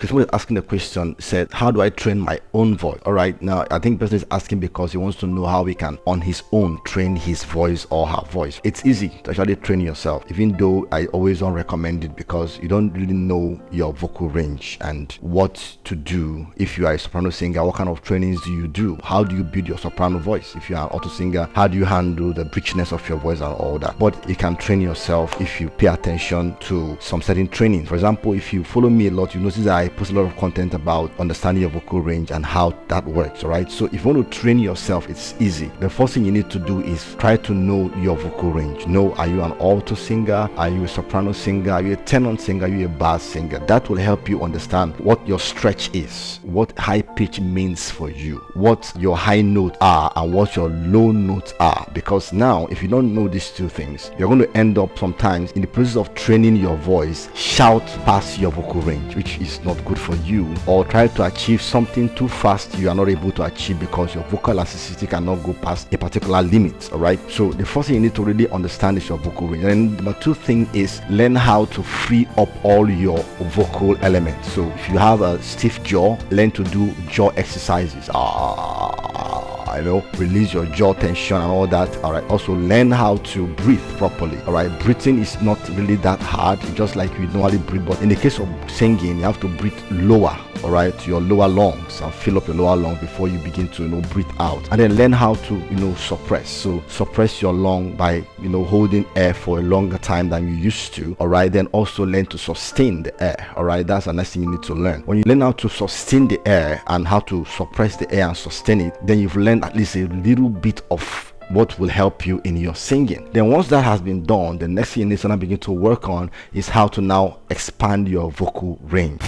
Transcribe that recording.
someone is asking the question, said, how do I train my own voice? All right, now I think person is asking because he wants to know how he can on his own train his voice or her voice. It's easy to actually train yourself, even though I always don't recommend it because you don't really know your vocal range and what to do. If you are a soprano singer, what kind of trainings do you do? How do you build your soprano voice? If you are an alto singer, how do you handle the richness of your voice and all that? But you can train yourself if you pay attention to some certain training. For example, if you follow me a lot, you notice that I post a lot of content about understanding your vocal range and how that works. All right, so if you want to train yourself, it's easy. The first thing you need to do is try to know your vocal range. Know, are you an alto singer? Are you a soprano singer? Are you a tenor singer? Are you a bass singer? That will help you understand what your stretch is, what high pitch means for you, what your high notes are and what your low notes are. Because now if you don't know these two things, you're going to end up sometimes in the process of training your voice, shout past your vocal range, which is not good for you, or try to achieve something too fast you are not able to achieve because your vocal elasticity cannot go past a particular limit. All right, so the first thing you need to really understand is your vocal range. And number two thing is learn how to free up all your vocal elements. So if you have a stiff jaw, learn to do jaw exercises. Release your jaw tension and all that. All right, also learn how to breathe properly. All right, breathing is not really that hard, just like you normally breathe, but in the case of singing, you have to breathe lower, all right, to your lower lungs, and fill up your lower lungs before you begin to breathe out. And then learn how to suppress. So suppress your lung by holding air for a longer time than you used to. All right, then also learn to sustain the air. All right, that's the next thing you need to learn. When you learn how to sustain the air and how to suppress the air and sustain it, then you've learned at least a little bit of what will help you in your singing. Then once that has been done, the next thing you need to now begin to work on is how to now expand your vocal range.